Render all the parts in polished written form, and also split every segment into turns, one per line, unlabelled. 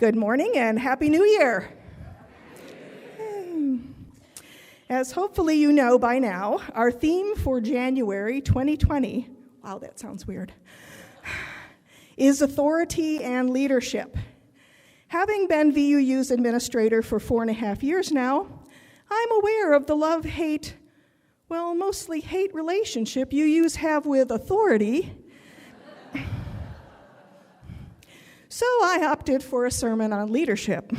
Good morning and Happy New Year. As hopefully you know by now, our theme for January 2020, wow, that sounds weird, is authority and leadership. Having been VUU's administrator for 4.5 years now, I'm aware of the love-hate, well, mostly hate relationship UUs have with authority. So I opted for a sermon on leadership.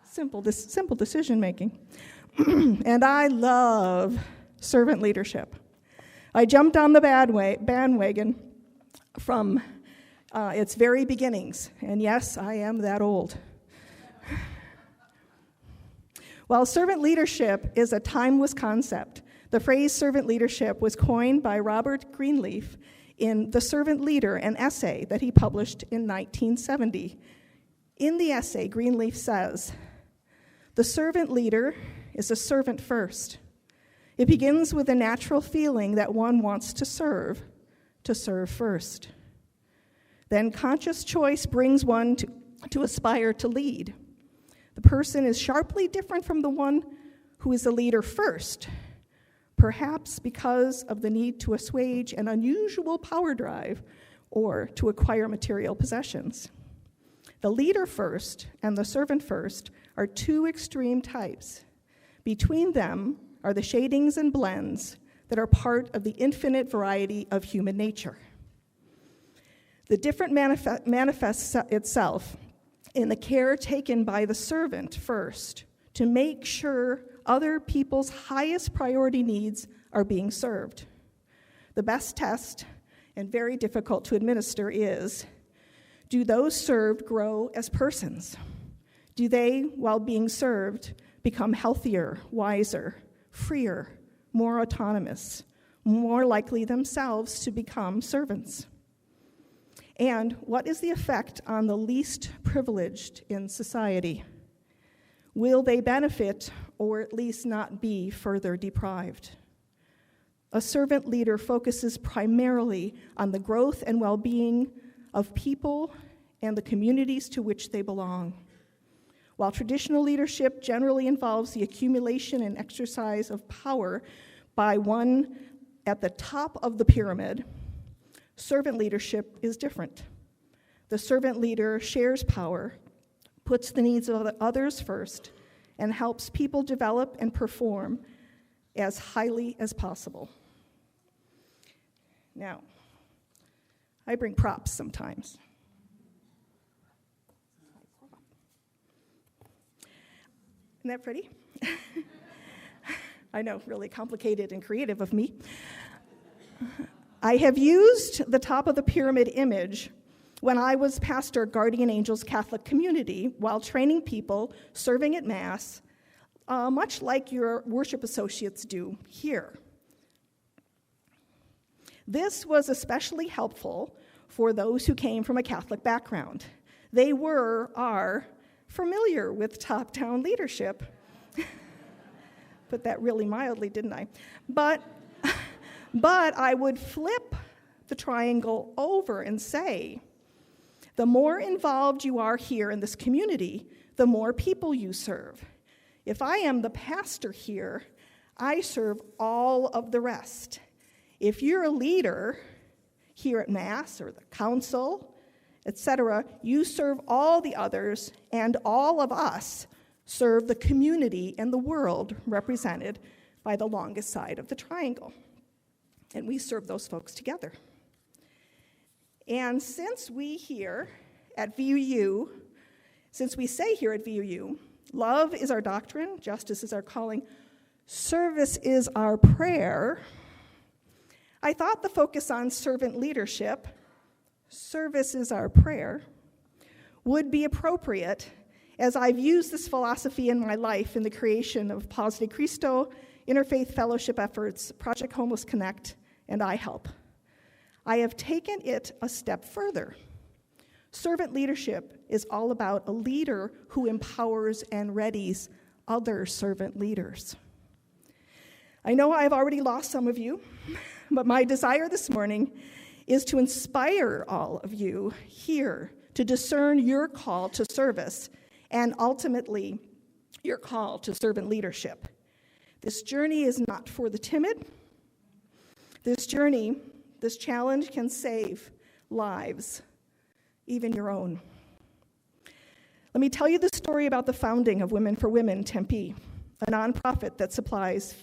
Simple decision making. And I love servant leadership. I jumped on the bandwagon from its very beginnings. And yes, I am that old. While servant leadership is a timeless concept, the phrase servant leadership was coined by Robert Greenleaf in The Servant Leader, an essay that he published in 1970. In the essay, Greenleaf says, "The servant leader is a servant first. It begins with a natural feeling that one wants to serve first. Then conscious choice brings one to aspire to lead. The person is sharply different from the one who is a leader first, perhaps because of the need to assuage an unusual power drive or to acquire material possessions. The leader first and the servant first are two extreme types. Between them are the shadings and blends that are part of the infinite variety of human nature. The different manifests itself in the care taken by the servant first to make sure other people's highest priority needs are being served. The best test, and very difficult to administer, is, do those served grow as persons? Do they, while being served, become healthier, wiser, freer, more autonomous, more likely themselves to become servants? And what is the effect on the least privileged in society? Will they benefit or at least not be further deprived? A servant leader focuses primarily on the growth and well-being of people and the communities to which they belong. While traditional leadership generally involves the accumulation and exercise of power by one at the top of the pyramid, servant leadership is different. The servant leader shares power, puts the needs of others first, and helps people develop and perform as highly as possible. Now, I bring props sometimes. Isn't that pretty? I know, really complicated and creative of me. I have used the top of the pyramid image when I was pastor at Guardian Angels Catholic Community while training people serving at Mass, much like your worship associates do here. This was especially helpful for those who came from a Catholic background. They are familiar with top-down leadership. Put that really mildly, didn't I? But I would flip the triangle over and say, the more involved you are here in this community, the more people you serve. If I am the pastor here, I serve all of the rest. If you're a leader here at Mass or the council, etc., you serve all the others, and all of us serve the community and the world represented by the longest side of the triangle. And we serve those folks together. And since we say here at VUU, love is our doctrine, justice is our calling, service is our prayer, I thought the focus on servant leadership, service is our prayer, would be appropriate, as I've used this philosophy in my life in the creation of Paz de Cristo, Interfaith Fellowship Efforts, Project Homeless Connect, and iHelp. I have taken it a step further. Servant leadership is all about a leader who empowers and readies other servant leaders. I know I've already lost some of you, but my desire this morning is to inspire all of you here to discern your call to service and ultimately your call to servant leadership. This journey is not for the timid. This challenge can save lives, even your own. Let me tell you the story about the founding of Women for Women Tempe, a nonprofit that supplies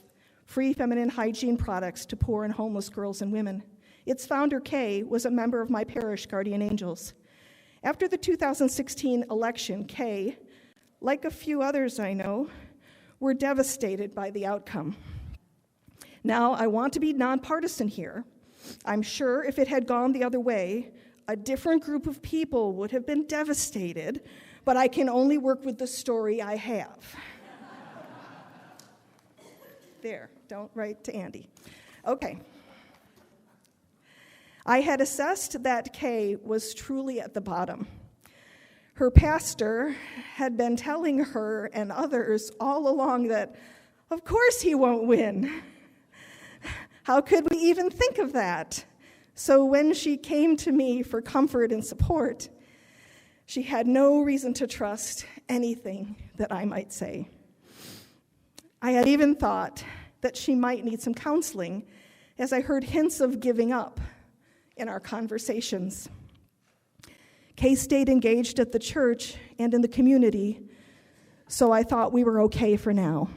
free feminine hygiene products to poor and homeless girls and women. Its founder, Kay, was a member of my parish Guardian Angels. After the 2016 election, Kay, like a few others I know, were devastated by the outcome. Now, I want to be nonpartisan here. I'm sure if it had gone the other way, a different group of people would have been devastated, but I can only work with the story I have. There, don't write to Andy. Okay. I had assessed that Kay was truly at the bottom. Her pastor had been telling her and others all along that, of course he won't win. How could we even think of that? So when she came to me for comfort and support, she had no reason to trust anything that I might say. I had even thought that she might need some counseling, as I heard hints of giving up in our conversations. Kay stayed engaged at the church and in the community, so I thought we were okay for now.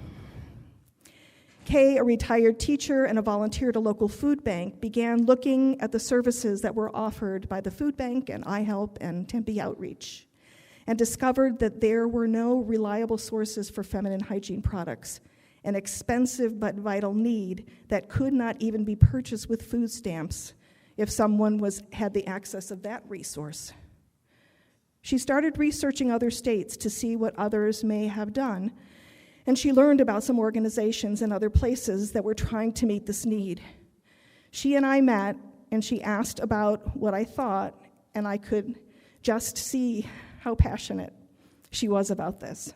Kay, a retired teacher and a volunteer at a local food bank, began looking at the services that were offered by the food bank and iHelp and Tempe Outreach, and discovered that there were no reliable sources for feminine hygiene products, an expensive but vital need that could not even be purchased with food stamps if someone had the access of that resource. She started researching other states to see what others may have done, and she learned about some organizations in other places that were trying to meet this need. She and I met, and she asked about what I thought, and I could just see how passionate she was about this.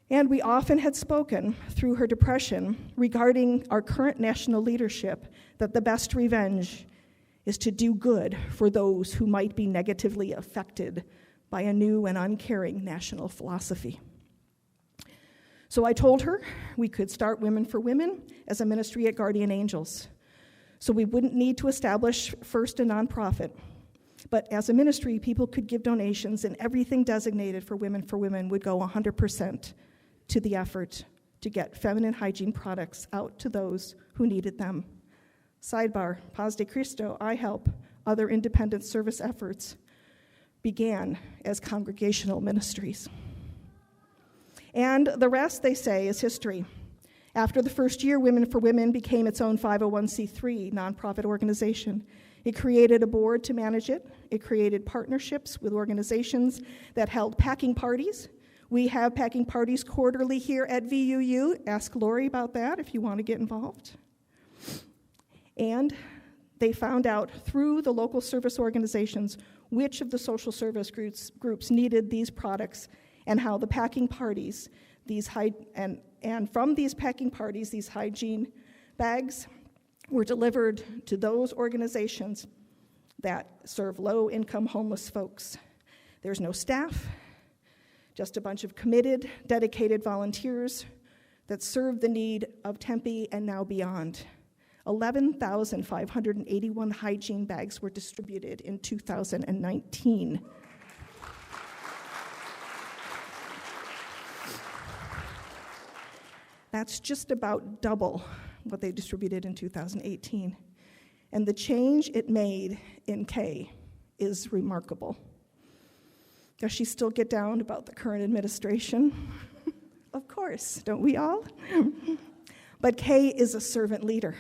And we often had spoken through her depression regarding our current national leadership that the best revenge is to do good for those who might be negatively affected by a new and uncaring national philosophy. So I told her we could start Women for Women as a ministry at Guardian Angels. So we wouldn't need to establish first a nonprofit, but as a ministry, people could give donations, and everything designated for Women would go 100% to the effort to get feminine hygiene products out to those who needed them. Sidebar, Paz de Cristo, iHelp, other independent service efforts began as congregational ministries. And the rest, they say, is history. After the first year, Women for Women became its own 501c3 nonprofit organization. It created a board to manage it. It created partnerships with organizations that held packing parties. We have packing parties quarterly here at VUU. Ask Lori about that if you want to get involved. And they found out through the local service organizations which of the social service groups needed these products and how the packing parties, and from these packing parties, these hygiene bags were delivered to those organizations that serve low-income homeless folks. There's no staff, just a bunch of committed, dedicated volunteers that serve the need of Tempe and now beyond. 11,581 hygiene bags were distributed in 2019. That's just about double what they distributed in 2018. And the change it made in Kay is remarkable. Does she still get down about the current administration? Of course, don't we all? But Kay is a servant leader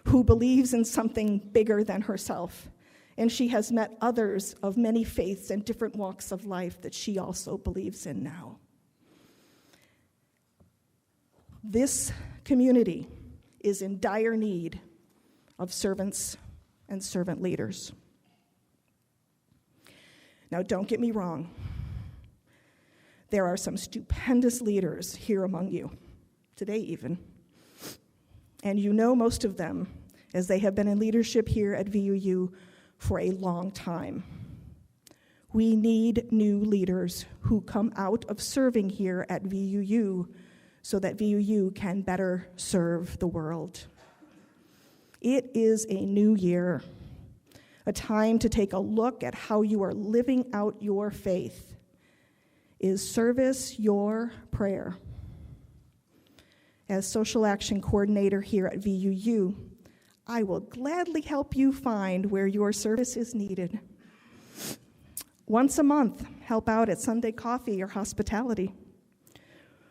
who believes in something bigger than herself, and she has met others of many faiths and different walks of life that she also believes in now. This community is in dire need of servants and servant leaders. Now, don't get me wrong. There are some stupendous leaders here among you, today even. And you know most of them as they have been in leadership here at VUU for a long time. We need new leaders who come out of serving here at VUU so that VUU can better serve the world. It is a new year, a time to take a look at how you are living out your faith. Is service your prayer? As social action coordinator here at VUU, I will gladly help you find where your service is needed. Once a month, help out at Sunday coffee or hospitality.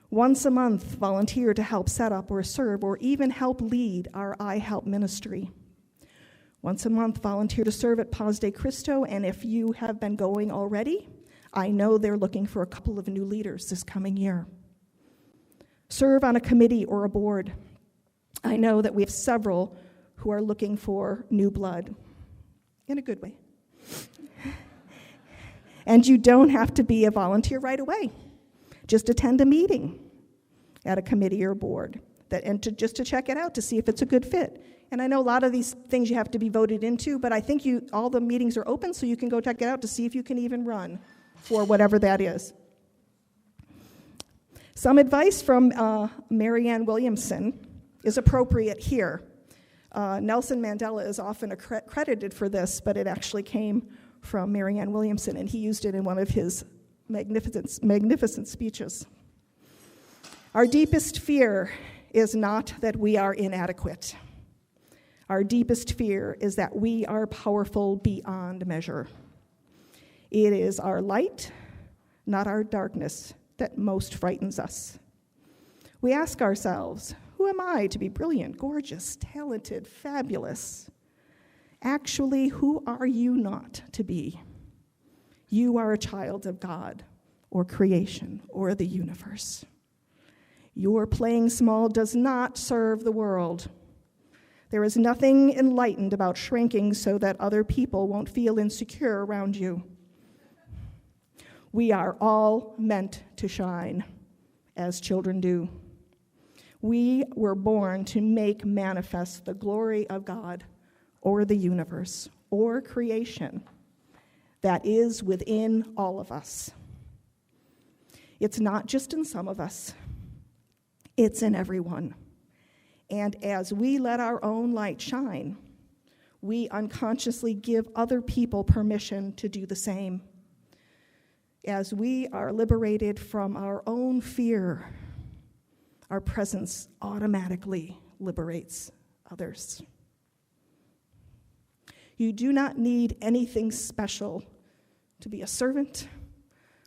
Once a month, volunteer to help set up or serve or even help lead our I Help ministry. Once a month, volunteer to serve at Paz de Cristo, and if you have been going already, I know they're looking for a couple of new leaders this coming year. Serve on a committee or a board. I know that we have several who are looking for new blood, in a good way. And you don't have to be a volunteer right away. Just attend a meeting at a committee or board, just to check it out to see if it's a good fit. And I know a lot of these things you have to be voted into, but I think all the meetings are open, so you can go check it out to see if you can even run for whatever that is. Some advice from Marianne Williamson is appropriate here. Nelson Mandela is often credited for this, but it actually came from Marianne Williamson, and he used it in one of his magnificent speeches. Our deepest fear is not that we are inadequate. Our deepest fear is that we are powerful beyond measure. It is our light, not our darkness, that most frightens us. We ask ourselves, who am I to be brilliant, gorgeous, talented, fabulous? Actually, who are you not to be? You are a child of God, or creation, or the universe. Your playing small does not serve the world. There is nothing enlightened about shrinking so that other people won't feel insecure around you. We are all meant to shine, as children do. We were born to make manifest the glory of God, or the universe, or creation that is within all of us. It's not just in some of us, it's in everyone. And as we let our own light shine, we unconsciously give other people permission to do the same. As we are liberated from our own fear, our presence automatically liberates others. You do not need anything special to be a servant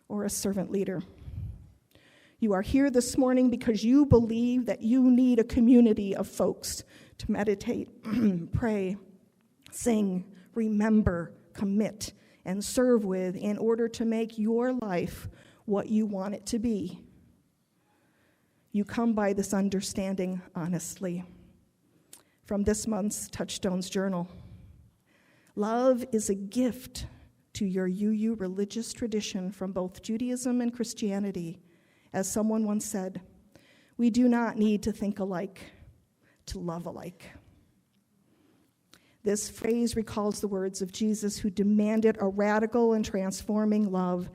or a servant leader. You are here this morning because you believe that you need a community of folks to meditate, pray, sing, remember, commit, and serve with in order to make your life what you want it to be. You come by this understanding honestly. From this month's Touchstones Journal. Love is a gift to your UU religious tradition from both Judaism and Christianity. As someone once said, we do not need to think alike to love alike. This phrase recalls the words of Jesus, who demanded a radical and transforming love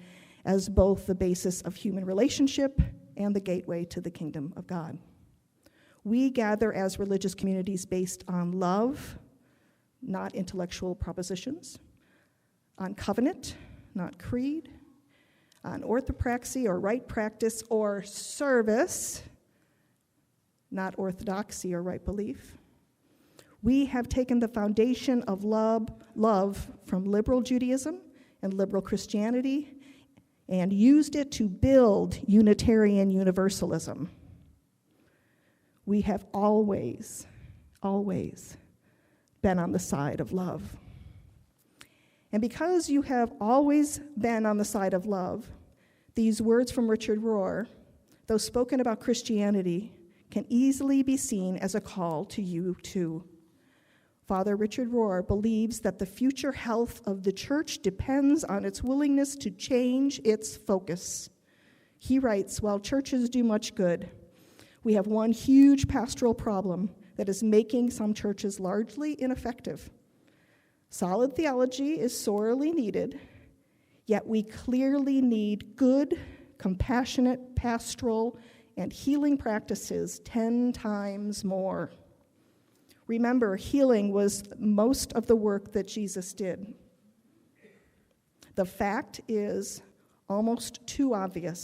as both the basis of human relationship and the gateway to the kingdom of God. We gather as religious communities based on love, not intellectual propositions, on covenant, not creed, on orthopraxy or right practice or service, not orthodoxy or right belief. We have taken the foundation of love from liberal Judaism and liberal Christianity and used it to build Unitarian Universalism. We have always been on the side of love. And because you have always been on the side of love, these words from Richard Rohr, though spoken about Christianity, can easily be seen as a call to you too. Father Richard Rohr believes that the future health of the church depends on its willingness to change its focus. He writes, while churches do much good, we have one huge pastoral problem that is making some churches largely ineffective. Solid theology is sorely needed, yet we clearly need good, compassionate, pastoral, and healing practices 10 times more. Remember, healing was most of the work that Jesus did. The fact is almost too obvious.